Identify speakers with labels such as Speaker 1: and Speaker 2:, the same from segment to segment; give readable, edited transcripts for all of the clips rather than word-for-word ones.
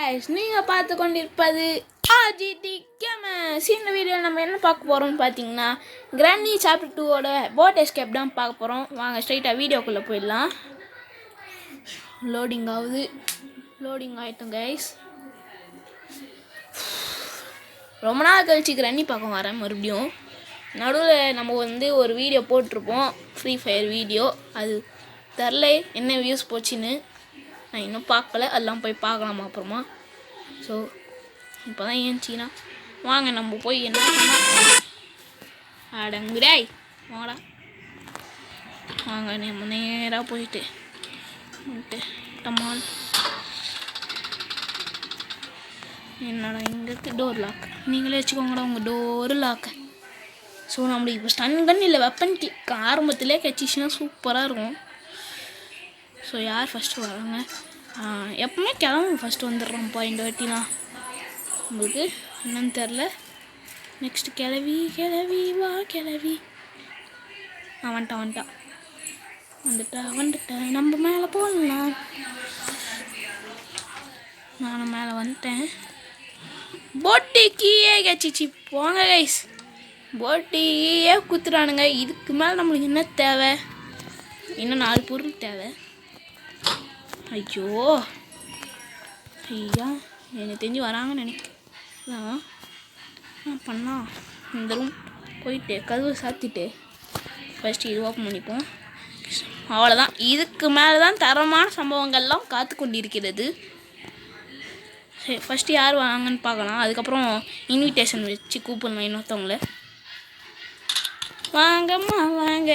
Speaker 1: guys, நீங்கள் பார்த்து கொண்டிருப்பது RGT Gamers. இந்த வீடியோவில் நம்ம என்ன பார்க்க போகிறோம்னு பார்த்தீங்கன்னா கிராண்டி சாப்டர் 2ஓட போட் எஸ்கேப் தான் பார்க்க போகிறோம். வாங்க ஸ்ட்ரைட்டாக வீடியோக்குள்ளே போயிடலாம். லோடிங் ஆகிட்டோம் கைஸ். ரொம்ப நாள் கழிச்சு கிராண்டி பார்க்க வரேன் மறுபடியும். நடுவில் நம்ம ஒரு வீடியோ போட்டிருப்போம், ஃப்ரீ ஃபயர் வீடியோ. அது தெரில என்ன வியூஸ் போச்சுன்னு, நான் இன்னும் பார்க்கல. அதெல்லாம் போய் பார்க்கலாமா அப்புறமா. ஸோ இப்போ தான் ஏன்ச்சின்னா வாங்க நம்ம போய் என்ன பண்ணால் அடங்குடாய் வாங்கடா. வாங்க நம்ம நேராக போயிட்டு டமால். என்னடா இங்கே டோர் லாக், நீங்களே வச்சுக்கோங்கடா உங்கள் டோரு லாக்கு. ஸோ நம்மளுக்கு இப்போ ஸ்டன் கன் இல்லை வெப்பன் கிக் ஆரம்பத்திலே கிடச்சிச்சின்னா சூப்பராக இருக்கும். ஸோ யார் ஃபஸ்ட்டு வராங்க? எப்பவுமே கிளம்பு ஃபஸ்ட்டு வந்துடுறோம்ப்பா இந்த வாட்டிலாம். உங்களுக்கு என்னன்னு தெரில. நெக்ஸ்ட்டு கிளவி வா கிளவி. வந்துட்டேன். நம்ம மேலே போடலாம். நானும் மேலே வந்துட்டேன். போட்டிக்கியே கச்சிச்சு போங்க கைஸ். போட்டியே குத்துறானுங்க. இதுக்கு மேலே நம்மளுக்கு என்ன தேவை? இன்னும் 4 பொருள் தேவை. ஐயா எனக்கு தெரிஞ்சு வராங்கன்னு நினைக்கிறேன். பண்ணா இந்த ரூம் போயிட்டு கதவை சாத்திட்டு ஃபஸ்ட்டு இது ஓப்பன் பண்ணிப்போம். அவ்வளோதான். இதுக்கு மேலே தான் தரமான சம்பவங்கள்லாம் காத்து கொண்டிருக்கிறது. சரி, ஃபஸ்ட்டு யார் வாங்கன்னு பார்க்கலாம். அதுக்கப்புறம் இன்விடேஷன் வச்சு கூப்பிடலாம் இன்னொருத்தவங்கள. வாங்கம்மா வாங்க.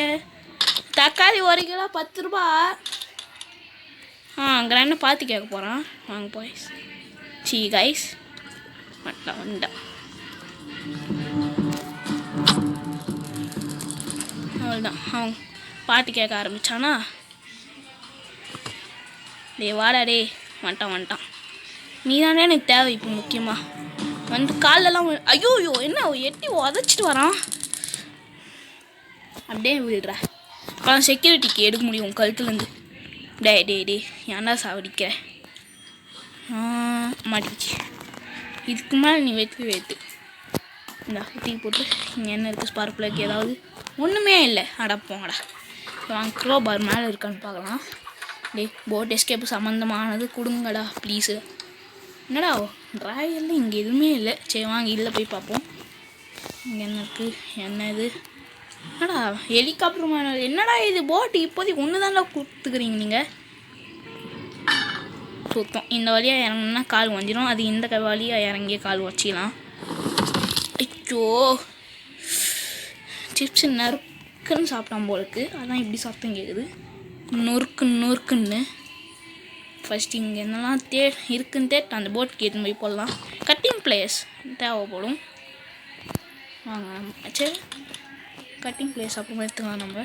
Speaker 1: தக்காளி 1 கிலோ 10 ரூபா. கிராண்டை பார்த்து கேட்க போகிறான். வாங்க பாய்ஸ். கைஸ் வண்டா அவ்வளோதான். அவன் பாட்டு கேட்க ஆரம்பித்தானா? வாடா வந்துட்டான். நீ தானே எனக்கு தேவை இப்போ முக்கியமாக. காலெல்லாம் ஐயோ என்ன எட்டி உதச்சிட்டு வரான். அப்படியே விடுற. அப்போ செக்யூரிட்டிக்கு எடுக்க முடியும் கழுத்துலேருந்து. டே ஏன்டா சாவடிக்கிற? மாட்டிக்கிச்சு. இதுக்கு மேலே நீ வெட்டு இந்த டீ போட்டு இங்கே என்ன இருக்குது? ஸ்பார்க் பிளக் ஏதாவது? ஒன்றுமே இல்லை. போங்கடா. வாங்க க்ரோபார் மேலே இருக்கான்னு பார்க்கலாம். போட் எஸ்கேப்பு சம்மந்தமானது கொடுங்கடா ப்ளீஸு. என்னடா ட்ராயெல்லாம் இங்கே எதுவுமே இல்லை. சரி வாங்க இல்லை போய் பார்ப்போம். இங்கே என்ன இருக்குது? என்ன இது? என்னடா ஹெலிகாப்டர் மேலே? என்னடா இது? போட்டு இப்போதைக்கு ஒன்று தான்டா கொடுத்துக்கிறீங்க நீங்கள். சுத்தம் இந்த வழியாக இறங்கினா கால் வஞ்சிடும். அது இந்த வழியாக இறங்கிய கால் வச்சிடலாம். ஐயோ சிப்ஸு நறுக்குன்னு சாப்பிட்டான் போலுக்கு. அதான் இப்படி சத்தம் கேட்குது. நொறுக்குன்னு. ஃபஸ்ட்டு இங்கே என்னெல்லாம் இருக்குன்னு அந்த போட் கேட்டு போய் போடலாம். கட்டிங் பிளேஸ் தேவைப்படும். வாங்க சரி, கட்டிங் பிளேஸ் அப்புறமா எடுத்துக்கலாம். நம்ம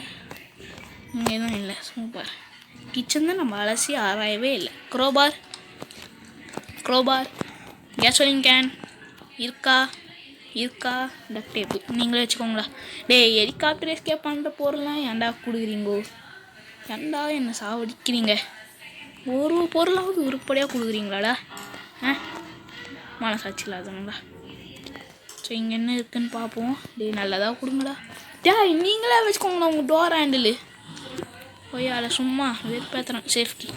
Speaker 1: இங்கே எதுவும் இல்லை. சூப்பர். கிச்சன் தான் நம்ம அலசி ஆராயவே இல்லை. க்ரோபார் கேசோலின் கேன் இருக்கா? டக் டேப்பு நீங்களே வச்சுக்கோங்களா. ஹெலிகாப்டர் எஸ்கேப் பண்ணுற பொருள்லாம் ஏன்டா கொடுக்குறீங்கோ? ஏன்டா என்ன சாவடிக்கிறீங்க? ஒரு பொருளாவது உருப்படியாக கொடுக்குறீங்களாடா? மனசாட்சி இல்லாதவங்களா. ஸோ இங்கே என்ன இருக்குதுன்னு பார்ப்போம். நல்லதாக கொடுங்கடா. நீங்களே வச்சுக்கோங்களா உங்கள் டோர் ஹேண்டிலு. போய் அதை சும்மா வெறுப்பேற்றுறேன். சேஃப்டி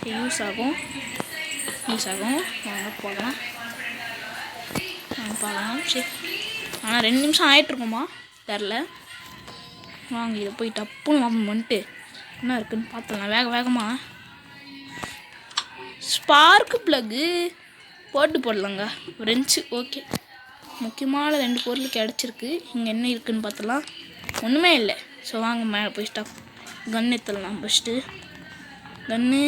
Speaker 1: யூஸ் ஆகும். வாங்க போகலாம். சரி, ஆனால் 2 நிமிஷம் ஆகிட்ருக்குமா தெரில. வாங்க இதை போய் டப்புன்னு ஓப்பன் பண்ணிட்டு என்ன இருக்குதுன்னு பார்த்துலாம் வேகமாக. ஸ்பார்க்கு ப்ளக்கு போட்டு போடலாங்க. ரெஞ்சு ஓகே. முக்கியமான 2 பொருள் கிடச்சிருக்கு. இங்கே என்ன இருக்குதுன்னு பார்த்துலாம். ஒன்றுமே இல்லை. ஸோ வாங்க மேலே போய் ஸ்டாப் கன் எடுத்துடலாம். ஃபஸ்ட்டு கன்னு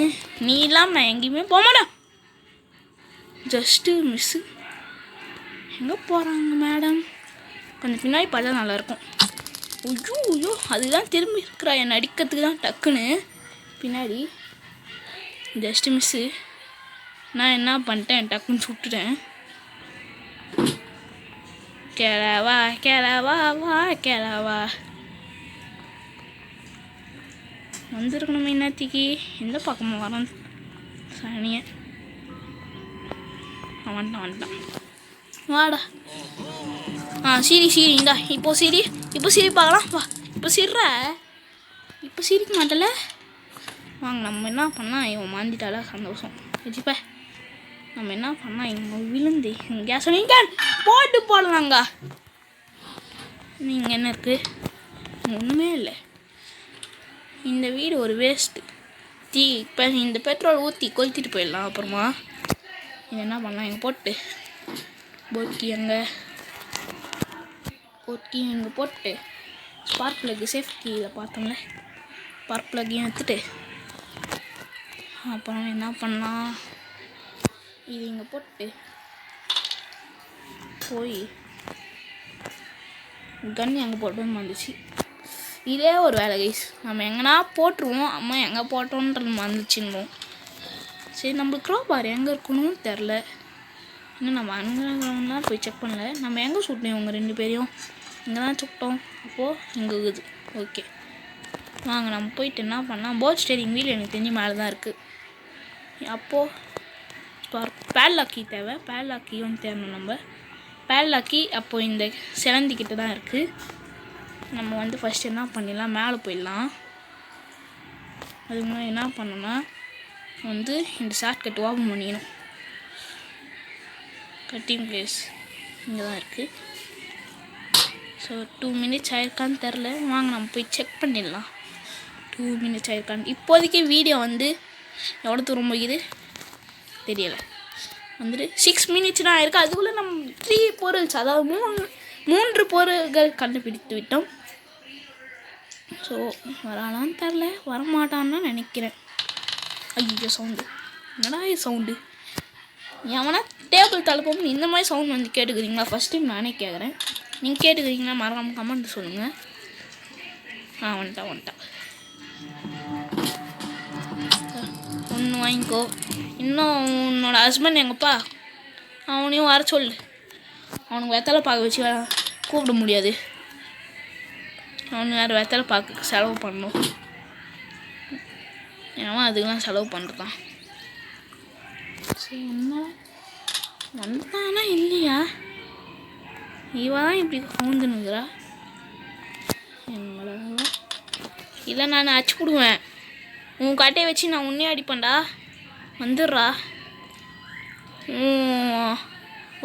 Speaker 1: நீ இல்லாமல் நான் எங்கேயுமே போக மாட்டேன். Just miss. எங்கே போகிறாங்க மேடம்? கொஞ்சம் பின்னாடி பார்த்தா நல்லாயிருக்கும். ஐயோ அதுதான் திரும்பி இருக்கிறா என்னை அடிக்கிறதுக்கு தான் டக்குன்னு பின்னாடி. Just miss. நான் என்ன பண்ணிட்டேன்? டக்குன்னு சுட்டுட்டேன். கிளவா வந்துருக்கணுமே. என்னத்திக்கு எந்த பக்கமாக வரோம்? சனியை வந்துட்டான் வாடா. சிரி இந்தா இப்போ சிரி பார்க்கலாம். வா இப்போ சிரிக்க மாட்டல. வாங்க நம்ம என்ன பண்ணால் இவன் மாந்திட்டால சந்தோஷம் வச்சுப்ப. நம்ம என்ன பண்ணால் இவங்க விழுந்து கேஸ் போட்டு போடலாங்க. நீங்கள் என்ன இருக்குது? ஒன்றுமே இல்லை. இந்த வீடு ஒரு வேஸ்ட்டு. இப்போ இந்த பெட்ரோல் ஊற்றி கொளுத்திட்டு போயிடலாம். அப்புறமா இது என்ன பண்ணலாம், இங்கே போட்டு போக்கி அங்கே போட்டு ஸ்பார்க் ப்ளக்கு சேஃப்டியில் பார்த்தோம்ல, ஸ்பார்க் ப்ளக்கையும் எடுத்துட்டு அப்புறம் என்ன பண்ணலாம், இது இங்கே போட்டு போய் கன் அங்கே போட்டு வந்துச்சு. இதே ஒரு வேலை கைஸ். நம்ம எங்கன்னா போட்டுருவோம். அம்மா எங்கே போட்டோன்றது வந்துச்சுன்னோம். சரி நம்மளுக்கு க்ரோபார் எங்கே இருக்கணும்னு தெரில. இன்னும் நம்ம அங்கே போய் செக் பண்ணல. நம்ம எங்கே சுட்டோம் இவங்க 2 பேரையும்? இங்கே தான் சுட்டோம். அப்போது இங்கே இருக்குது. ஓகே வாங்க நம்ம போயிட்டு என்ன பண்ணால், போட் ஸ்டேரிங் வீல் எனக்கு தெரிஞ்சு மேலே தான் இருக்குது. அப்போது பேட்லாக்கி தேவை. பேட்லாக்கியும் தேவை. நம்ம பேட்லாக்கி அப்போது இந்த சிலந்திக்கிட்ட தான் இருக்குது. நம்ம வந்து ஃபஸ்ட்டு என்ன பண்ணிடலாம், மேலே போயிடலாம். அதுக்கு முன்னாடி என்ன பண்ணோன்னா வந்து இந்த ஷார்ட்கட் ஓப்பன் பண்ணிக்கணும். கட்டிங் பிளேஸ் இங்கே தான் இருக்குது. ஸோ 2 மினிட்ஸ் ஆயிருக்கான்னு தெரில. வாங்க நம்ம போய் செக் பண்ணிடலாம் 2 மினிட்ஸ் ஆயிருக்கான்னு. இப்போதைக்கு வீடியோ வந்து எவ்வளோ தூரம் போகுது தெரியலை. வந்துட்டு 6 மினிட்ஸ் தான் ஆயிருக்கு. அதுக்குள்ளே நம்ம 3 பொருள்ஸ், அதாவது 3 பொருள்கள் கண்டுபிடித்து விட்டோம். ஸோ வரானான்னு தெரில, வரமாட்டான்னு நினைக்கிறேன். ஐயோ சவுண்டு, என்னடா சவுண்டு? எவனா டேபிள் தலைப்போம் இந்த மாதிரி சவுண்ட் வந்து கேட்டுக்கிறீங்களா? ஃபஸ்ட் டைம் நானே கேட்குறேன். நீங்கள் கேட்டுக்கிறீங்களா? மறக்காமல் கமெண்ட் சொல்லுங்கள். வந்துட்டான். ஒன்று வாங்கிக்கோ. இன்னும் உன்னோட ஹஸ்பண்ட் எங்கப்பா, அவனையும் வர சொல்லு. அவனுக்கு வெத்தலை பார்க்க வச்சு கூப்பிட முடியாது. அவனு வேறு வெத்தலை பார்க்க செலவு பண்ணணும். ஏன்னா அதுக்கெலாம் செலவு பண்ணுறான். சரி என்ன வந்தானா இல்லையா? இவன் இப்படி கவுந்துனுங்கிறா. என்னடா இல்லை, நான் அடிச்சு கொடுவேன். உன் கட்டையை வச்சு நான் உன்னே அடிப்பேன்டா. வந்துடுறா.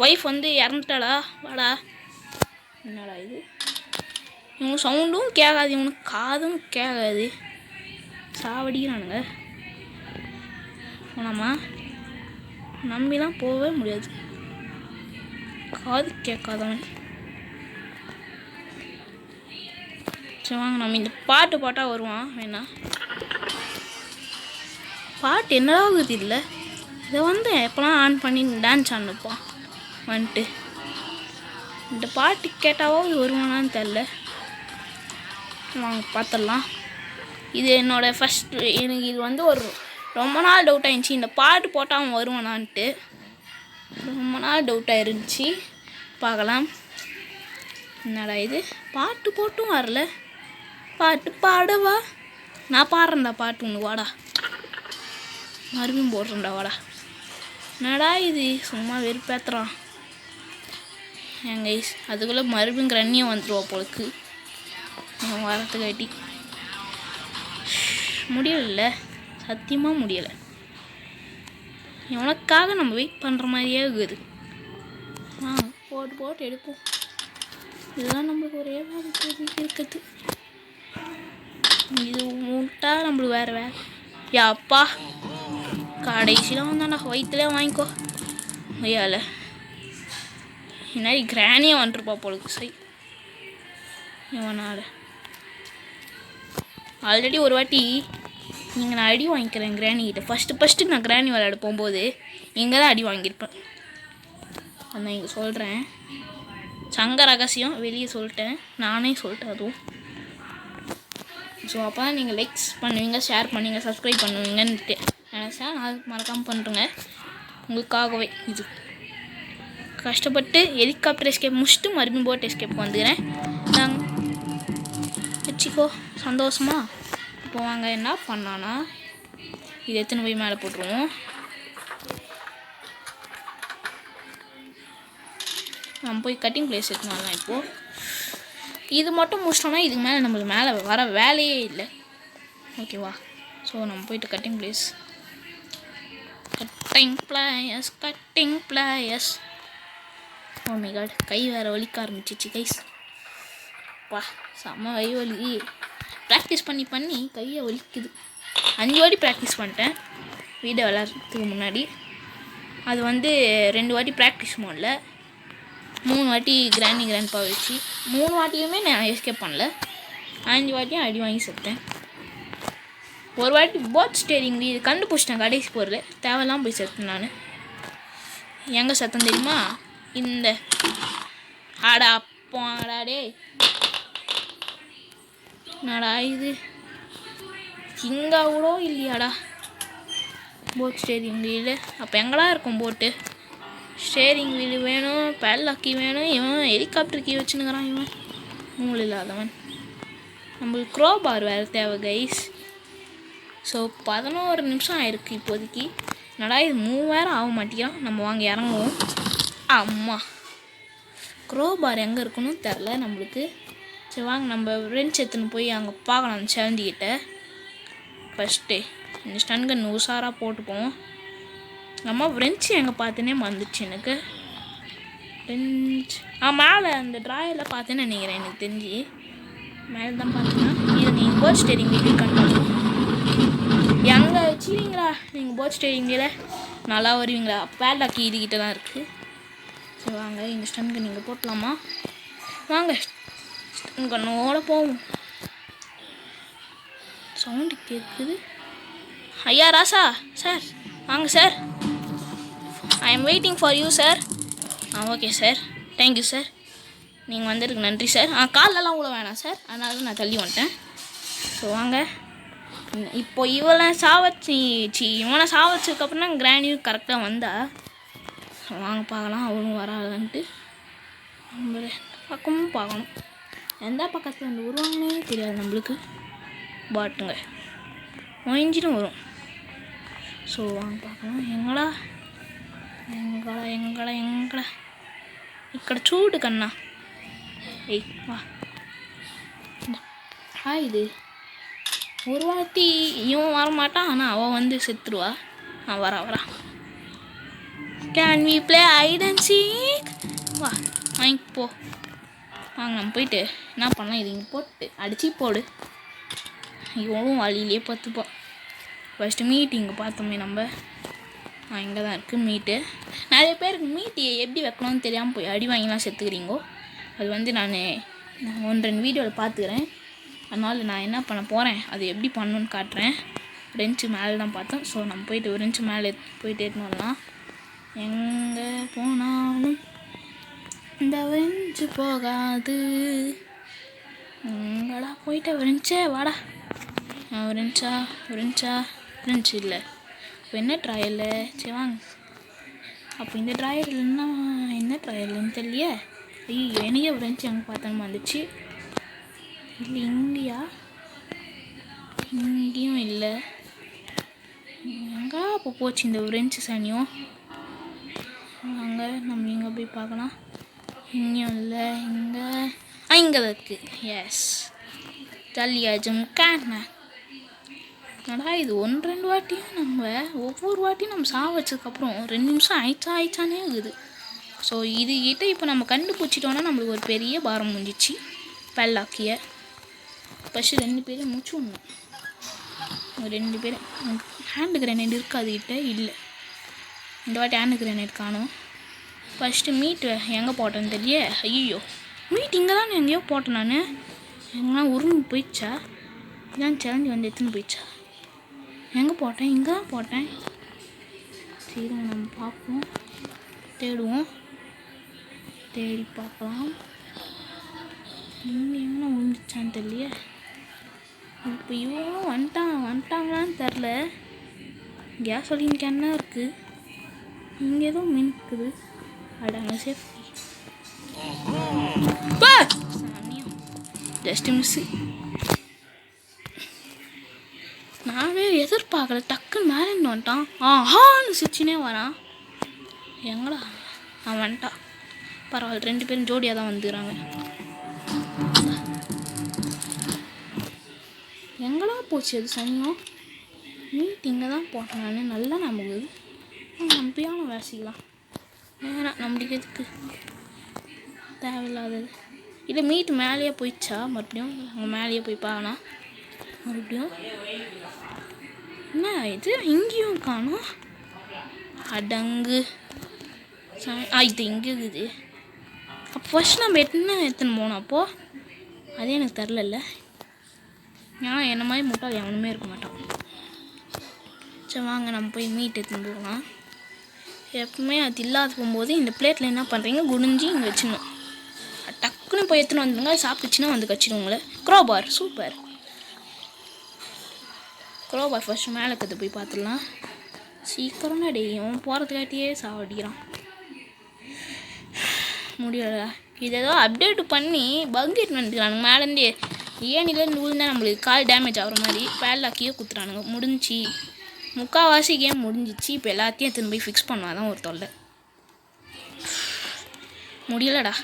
Speaker 1: ஒய்ஃப் வந்து இறந்துட்டாளா? வாடா. என்னடா இது? இவன் சவுண்டும் கேட்காது, இவனுக்கு காதும் கேட்காது. சாவடிக்கிறானுங்க. போனாமா? நம்பிலாம் போகவே முடியாது. காது கேட்காதவன். சரி வாங்க நம்ம இந்த பாட்டா வருவான். வேணா பாட்டு என்னடாகுது இல்லை, இதை வந்து எப்போலாம் ஆன் பண்ணி டான்ஸ் ஆடினுப்பான் வந்துட்டு. இந்த பாட்டு கேட்டாவது வருவானான்னு தெரில. வாங்க பார்த்துடலாம். இது என்னோடய ஃபஸ்ட்டு. எனக்கு இது வந்து ஒரு ரொம்ப நாள் டவுட் ஆகிருந்துச்சி, இந்த பாட்டு போட்டால் அவன் வருவானான்ட்டு. ரொம்ப நாள் டவுட் ஆயிருந்துச்சி. பார்க்கலாம். என்னடா இது, பாட்டு போட்டும் வரல. பாட்டு பாடவா? நான் பாடுறேன்டா பாட்டு ஒன்று. வாடா, மறுபடியும் போடுறேன்டா. வாடா. என்னடா இது சும்மா வெறுப்பேத்துறான் என் கைஸ். அதுக்குள்ளே மறுபடியும் கிரண்ணியும் வந்துடுவா போலுக்கு. இவன் வரத்துக்காட்டி முடியல, சத்தியமாக முடியலை. இவனுக்காக நம்ம வெயிட் பண்ணுற மாதிரியே இருக்குது. போட்டு எடுப்போம். இதெல்லாம் நம்மளுக்கு ஒரே வேலை இருக்குது. இது மூட்டா நம்மளுக்கு வேறு யாப்பா கடைசியில் வந்தாண்டா. வயிற்றுலே வாங்கிக்கோ ஐயால. என்னாடி கிராணியே வந்துருப்பா போலுக்கு. சரி இவனால் ஆல்ரெடி ஒரு வாட்டி நீங்கள் நான் அடி வாங்கிக்கிறேன் கிராணிக்கிட்ட. ஃபஸ்ட்டு நான் கிராணி விளையாட போகும்போது இங்கே தான் அடி வாங்கியிருப்பேன். அதான் இங்கே சொல்கிறேன். சங்க ரகசியம் வெளியே சொல்லிட்டேன், நானே சொல்லிட்டேன் அதுவும். ஸோ அப்போ தான் நீங்கள் லைக்ஸ் பண்ணுவீங்க, ஷேர் பண்ணுவீங்க, சப்ஸ்கிரைப் பண்ணுவீங்கன்ட்டு நினச்சேன். அது மறக்காமல் பண்ணுறேங்க உங்களுக்காகவே. இது கஷ்டப்பட்டு ஹெலிகாப்டர் எஸ்கேப் முடிச்சுட்டு மறுபடியும் போட் எஸ்கேப் வந்துக்கிறேன். நாங்கள் வச்சுக்கோ சந்தோஷமா. இப்போ வாங்க என்ன பண்ணான்னா இது எத்தனை போய் மேலே போட்டுருவோம். நம்ம போய் கட்டிங் பிளேஸ் எடுத்துன்னு வரலாம் இப்போது. இது மட்டும் முடிச்சிட்டோம்னா இதுக்கு மேலே நம்மளுக்கு மேலே வர வேலையே இல்லை. ஓகேவா? ஸோ நம்ம போயிட்டு cutting place oh my God, கை வேறு வலிக்க ஆரம்பிச்சிச்சு கைஸ். பா செம்ம கை வலி. ப்ராக்டிஸ் பண்ணி பண்ணி கையை வலிக்குது. 5 வாட்டி ப்ராக்டிஸ் பண்ணிட்டேன் வீடியோ விளையாடுறதுக்கு முன்னாடி. அது 2 வாட்டி ப்ராக்டிஸ் மோடில், 3 வாட்டி கிராண்ட்பா வச்சு. 3 வாட்டியுமே நான் எஸ்கேப் பண்ணல. 5 வாட்டியும் அடி வாங்கி செத்தேன். ஒரு வாட்டி போட் ஸ்டேரிங் வீல் கண்டுபிடிச்சிட்டேன் கடைசி பொருள், தேவையெல்லாம் போய் செத்தேன் நான். எங்கே செத்தேன் தெரியுமா? இந்த ஆடா போடாடே, என்னடா இது இங்கே கூட இல்லையாடா போட் ஸ்டேரிங் வீலு? அப்போ எங்கடா இருக்கும் போட்டு? ஸ்டேரிங் வீலு வேணும், பேட்லாக்கி வேணும். இவன் ஹெலிகாப்டர் கீ வச்சுன்னுக்கிறான். இவன் மூளை இல்லாதவன். நம்மளுக்கு க்ரோபார் வேறு தேவை கைஸ். ஸோ 11 நிமிஷம் ஆயிருக்கு இப்போதைக்கு. என்னடா இது 3 வேறு ஆக மாட்டேங்கிறான். நம்ம வாங்க இறங்குவோம். அம்மா, க்ரோபார் எங்கே இருக்குன்னு தெரில நம்மளுக்கு. சரி வாங்க நம்ம ரென்ச் எடுத்துன்னு போய் அங்கே பார்க்கலாம் அந்த சேலஞ்சிக்கிட்ட. ஃபஸ்ட்டு இந்த ஸ்டன் கன் உஷாராக போட்டுப்போம். நம்ம ஃப்ரெண்ட்ஸ் எங்கே பார்த்தேனே மறந்துச்சு எனக்கு. ஃப்ரெண்ட்ஸ் மேலே அந்த ட்ராயரில் பார்த்தேன்னு நினைக்கிறேன். எனக்கு தெரிஞ்சு மேலே தான் பார்த்தீங்கன்னா இது நீங்கள் போட் ஸ்டேரிங் வீடியோ கண்டாலும் எங்கே வச்சுருவீங்களா நீங்கள் போட் ஸ்டேரிங் வீல நல்லா வருவீங்களா? பேட்லாக்கி இதுக்கிட்ட தான் இருக்குது. சரி வாங்க இந்த ஸ்டன் கன் நீங்கள் போட்டலாமா? வாங்க ஸ்டன் கண்ணோட போவோம். சவுண்டு கேட்குது. ஐயா ராசா சார், வாங்க sir. I am waiting for you sir. Okay sir, thank you sir. நீங்கள் வந்ததுக்கு நன்றி சார். காலெல்லாம் கூட வேணாம் சார், அதனால தான் நான் தள்ளி வந்துட்டேன். ஸோ வாங்க இப்போ இவனை சாவச்சதுக்கப்புறம் தான் கிராண்டியும் கரெக்டாக வந்தா. வாங்க பார்க்கலாம் அவனும் வராதுன்ட்டு. நம்ம பக்கமும் பார்க்கணும். எந்த பக்கத்தில் வந்து வருவாங்கன்னே தெரியாது நம்மளுக்கு. பாட்டுங்க மொழிஞ்சிடும் வரும். ஸோ வாங்க பார்க்கலாம். எங்கடா ఇక్కడ చూడు కన్నా. ஏய் வா. இது ஒரு வாட்டி இவன் வரமாட்டான், ஆனால் அவள் செத்துருவா. வரா. Can we play hide and seek? வா வாங்கி போ. வாங்க நம்ம போயிட்டு என்ன பண்ணலாம், இது இங்கே போட்டு அடித்து போடு. இவனும் வழியிலே பார்த்துப்போம். ஃபஸ்ட்டு மீட் இங்கே பார்த்தோமே நம்ம. இங்கே தான் இருக்குது மீட்டு. நிறைய பேருக்கு மீட்டு எப்படி வைக்கணும்னு தெரியாமல் போய் அடி வாங்கிலாம் செத்துக்கிறீங்கோ. அது நான் 1-2 வீடியோவில் பார்த்துக்கிறேன். அதனால் நான் என்ன பண்ண போகிறேன், அது எப்படி பண்ணணுன்னு காட்டுறேன். ரெஞ்சு மேலே தான் பார்த்தோம். ஸோ நம்ம போயிட்டு ரெஞ்சு மேலே போயிட்டு எடுத்துன்னு வரலாம். எங்கே போனாலும் இந்த ரெஞ்சு போகாது. எங்கடா போயிட்ட ரெஞ்சே வாடா. ரெஞ்சு இல்லை. இப்போ என்ன ட்ராயல்? சரி வாங்க. அப்போ இந்த ட்ராயல்னா என்ன ட்ராயல்னு தெரியலையே. ஐயோ எனக்கே ஃப்ரெண்ட்ஸ் எங்கே பார்த்தோன்னு வந்துச்சு. இல்லை இங்கேயும் இல்லை. எங்கே அப்போ போச்சு இந்த ஃப்ரெண்ட்ஸு சனியும்? அங்கே நம்ம இங்கே போய் பார்க்கலாம். இங்கேயும் இல்லை. இங்கே தான் இருக்குது. எஸ் ஜல்லியாஜும் கேண்ண. என்னடா இது 1-2 வாட்டியும் ஒவ்வொரு வாட்டியும் நம்ம வச்சதுக்கப்புறம் 2 நிமிஷம் ஆயிடுச்சானே இருக்குது. ஸோ இதுகிட்ட இப்போ நம்ம கண்டுபிடிச்சிட்டோன்னா நம்மளுக்கு ஒரு பெரிய பாரம் முடிஞ்சிச்சு. பல்லாக்கிய ஃபஸ்ட்டு 2 பேரும் மூச்சு விடணும். 2 பேரும் ஹேண்டு கிரனேட் இருக்குது அதுக்கிட்ட இல்லை. இந்த வாட்டி ஹேண்டு கிரனேட் காணும். ஃபஸ்ட்டு மீட் எங்கே போட்டேன்னு தெரியல. ஐயோ மீட் இங்கே தான் எங்கேயோ போட்டேன் நான். எங்கன்னா உருண்டு போயிடுச்சா? இதான் சேலஞ்சு எடுத்துன்னு போயிடுச்சா? எங்கே போட்டேன்? இங்கே தான் போட்டேன். சரி நம்ம பார்ப்போம், தேடுவோம், தேடி பார்க்கலாம். இங்கே எங்கே விழுந்துச்சான்னு தெரியல. இப்போ இவனும் வந்துட்டாங்களான்னு தெரில. கேஸ் ஒலிங்க என்ன இருக்குது? இங்கே எதுவும் மீன் இருக்குது. அடாங்க சேஃப்டி. Just miss. நானே எதிர்பார்க்கல, டக்குன்னு மேலே வந்துட்டான். ஹான்னு சிரிச்சினே வரான். எங்கடா அவன் வந்துட்டான். பரவாயில்ல, 2 பேரும் ஜோடியாக தான் வந்துக்கிறாங்க. எங்கெல்லாம் போச்சு அது சனியம்? மீட் இங்கே தான் போட்டேன் நான். நல்லா நமக்கு நம்பியான வேசிக்கலாம். வேணாம், நம்மளுக்கு எதுக்கு தேவையில்லாதது. இல்லை மீட் மேலேயே போயிடுச்சா மறுபடியும்? அங்கே மேலேயே போய் பார்க்கலாம் மறுபடியும். என்ன இது இங்கேயும் காணும்? அடங்கு இது இங்கே இருக்குது. அப்போ ஃபஸ்ட் நம்ம எத்தனை போனோம் அப்போது? அதே எனக்கு தெரில. ஏன்னா என்ன மாதிரி முட்டாள் எவனுமே இருக்க மாட்டான். சரி வாங்க நம்ம போய் மீட் எடுத்துன்னு போகலாம். எப்பவுமே அது இல்லாத போகும்போது இந்த பிளேட்டில் என்ன பண்ணுறீங்க, குனிஞ்சி இங்கே வச்சிடணும். டக்குன்னு போய் எடுத்துன்னு வந்துடுங்க. சாப்பிட்டுச்சுன்னா வந்து கச்சிடுவோங்களே. Crowbar super. க்ரோபார் ஃபஸ்ட்டு மேலே கற்று போய் பார்த்துடலாம். சீக்கிரம் அடையும் போகிறதுக்காட்டியே சாவடிக்கிறான். முடியல. இது ஏதோ அப்டேட் பண்ணி பங்கிட்டு வந்துக்கிறானுங்க மேலேருந்தே. ஏனிலேருந்து விழுந்தால் நம்மளுக்கு கால் டேமேஜ் ஆகிற மாதிரி பேட்லாக்கியே குத்துறானுங்க. முடிஞ்சு முக்கால்வாசி கேம் முடிஞ்சிச்சு. இப்போ எல்லாத்தையும் எடுத்துன்னு போய் ஃபிக்ஸ் பண்ணாதான் ஒரு தொல்லை. முடியலடா.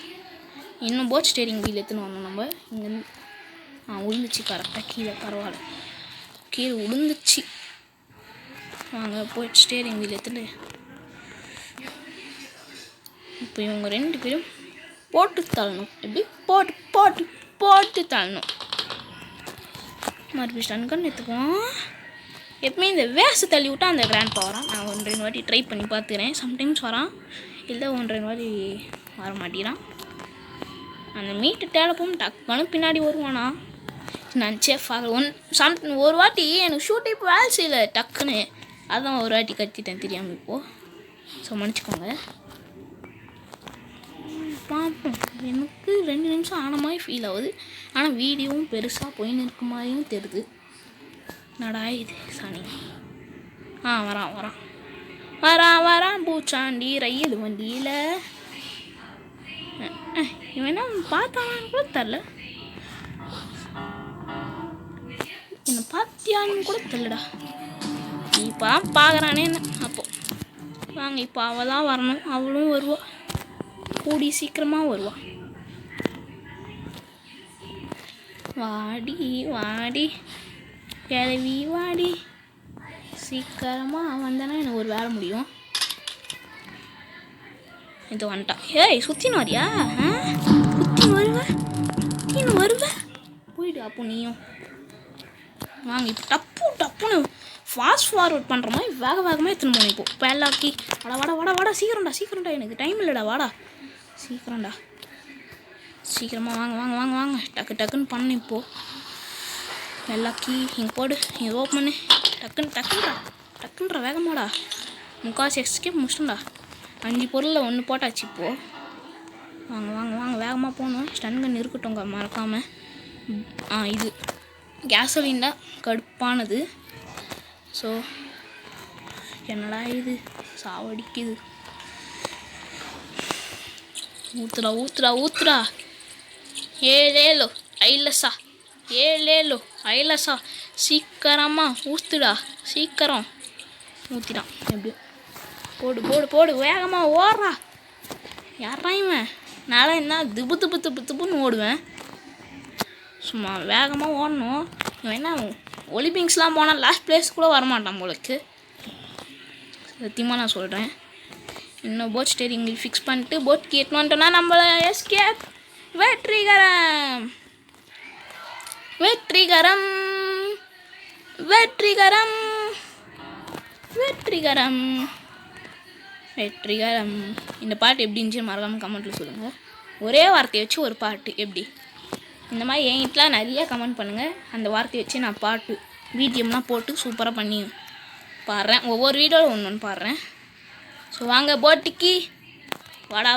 Speaker 1: இன்னும் போட் ஸ்டேரிங் வீல் எடுத்துன்னு வரணும் நம்ம இங்கேருந்து. விழுந்துச்சு கரெக்டாக கீழே. பரவாயில்ல, கீழே விழுந்துச்சு. வாங்க போட் ஸ்டேரிங் வீல் எடுத்துட்டு இப்போ இவங்க 2 பேரும் போட்டு தள்ளணும். எப்படி போட்டு தள்ளணும். மறுபடியும் ஸ்டன்கன் எடுத்துக்குவோம். எப்பவுமே இந்த வேஸ்ட்டு தள்ளி விட்டால் அந்த கிராண்ட் வரான். நான் 1-2 வாட்டி ட்ரை பண்ணி பார்த்துக்கிறேன். சம்டைம்ஸ் வரான், இல்லை 1-2 வாட்டி வர மாட்டேறான். அந்த மீட்டு தேடப்போம் டக்குன்னு பின்னாடி வருவானா நான் சேஃப் ஆக ஒரு வாட்டி எனக்கு ஷூட் இப்போ வேலை செய்யலை டக்குன்னு. அதான் ஒரு வாட்டி கத்திட்டேன் தெரியாமல் இப்போது. ஸோ மன்னிச்சிக்கோங்க. பார்ப்போம். எனக்கு 2 நிமிஷம் ஆன மாதிரி ஃபீல் ஆகுது. ஆனால் வீடியோவும் பெருசாக போயின்னு இருக்க மாதிரியும் தெரியுது. நடா இது சனி. வரான் பூச்சாண்டி ரயில் வண்டியில். இவன் என்ன பார்த்தானான்னு கூட தெரில. என்ன பார்த்தியான்னு கூட தெரிலடா. இப்போ பார்க்குறானே என்ன. அப்போ வாங்க இப்போ அவள் தான் வரணும். அவளும் வருவா, கூடி சீக்கிரமாக வருவா. வாடி கிளவி வாடி, சீக்கிரமாக வந்தேன்னா எனக்கு ஒரு வேலை முடியும். இது வந்துட்டான். ஏய் சுற்றின்னு வரியா? சுற்றின்னு வருவேன் போயிடு. அப்போ நீயும் வாங்க. இப்போ டப்புன்னு ஃபாஸ்ட் ஃபார்வர்ட் பண்ணுற மாதிரி வேகமாக எடுத்துன்னு போனேன். இப்போ பேலாக்கி வாடா சீக்கிரம்டா எனக்கு டைம் இல்லைடா. வாடா சீக்கிரமாக வாங்க. டக்குன்னு பண்ணு. இப்போது எல்லாக்கி இங்கே போடு, இங்கே ஓப்பன் பண்ணு. டக்குன்றா வேகமாடா. முக்கால்வாசி எக்ஸ்கேப் முடிச்சிட்டோம்டா. 5 பொருளில் 1 போட்டாச்சு. இப்போது வாங்க வேகமாக போகணும். ஸ்டன்கன் இருக்கட்டும் மறக்காமல். இது கேசோலின் தான் கடுப்பானது. ஸோ என்னடா இது சாவடிக்குது. ஊத்துறா. ஏழேலோ ஐலசா சீக்கிரமாக ஊத்துடா. சீக்கிரம் ஊற்றிடான். எப்படியும் போடு வேகமாக ஓடுறா. யாரா இவன்? நான் என்ன திப்புன்னு ஓடுவேன். சும்மா வேகமாக ஓடணும். இவன் என்ன ஒலிம்பிக்ஸ்லாம் போனால் லாஸ்ட் பிளேஸ் கூட வரமாட்டான் போலக்கு. சத்தியமாக நான் சொல்கிறேன். இன்னும் போட் ஸ்டேரிங் ஃபிக்ஸ் பண்ணிட்டு போட் கேட்னு வந்துட்டோன்னா நம்மள எஸ்கேப். வெற்றிகரம். இந்த பாட்டு எப்படி இருந்துச்சு மறக்காமல் கமெண்ட்டில் சொல்லுங்கள். ஒரே வார்த்தையை வச்சு ஒரு பாட்டு எப்படி? இந்த மாதிரி என்கிட்டலாம் நிறையா கமெண்ட் பண்ணுங்கள். அந்த வார்த்தையை வச்சு நான் பாட்டு பிஜிஎம்லாம் போட்டு சூப்பராக பண்ணி பாடுறேன். ஒவ்வொரு வீடியோவில் ஒன்று பாடுறேன். ஸோ வாங்க போட்டிக்கு. வாடா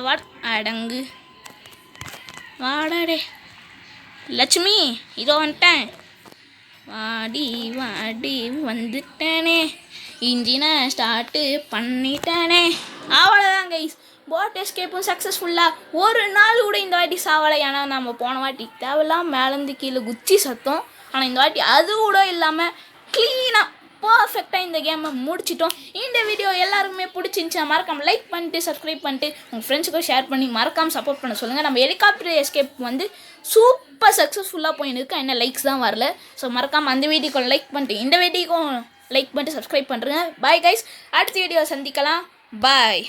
Speaker 1: அடங்கு வாடாடே. லட்சுமி இதோ வந்துட்டேன். வாடி வந்துட்டேனே. இன்ஜினை ஸ்டார்ட்டு பண்ணிட்டேனே. அவ்வளோதான் கைஸ். போட் எஸ்கேப்பும் சக்ஸஸ்ஃபுல்லாக. ஒரு நாள் கூட இந்த வாட்டி சாவலை. ஏன்னா நம்ம போன வாட்டி தேவையில்லாம் மேலேருந்து கீழே குச்சி சத்தம். ஆனால் இந்த வாட்டி அது கூட இல்லாமல் க்ளீனாக பர்ஃபெக்டாக இந்த கேமை முடிச்சிட்டோம். இந்த வீடியோ எல்லாருக்குமே பிடிச்சிருந்துச்சா மறக்காம லைக் பண்ணிட்டு சப்ஸ்கிரைப் பண்ணிட்டு உங்கள் ஃப்ரெண்ட்ஸுக்கும் ஷேர் பண்ணி மறக்காமல் சப்போர்ட் பண்ண சொல்லுங்கள். நம்ம ஹெலிகாப்டர் எஸ்கேப் வந்து சூப்பர் சக்ஸஸ்ஃபுல்லாக போயின்னு இருக்கு. என்ன லைக்ஸ் தான் வரல. ஸோ மறக்காமல் அந்த வீடியோக்கும் லைக் பண்ணிட்டு இந்த வீடியோக்கும் லைக் பண்ணிட்டு சப்ஸ்கிரைப் பண்ணுறேங்க. பாய் கைஸ், அடுத்த வீடியோ சந்திக்கலாம். பாய்.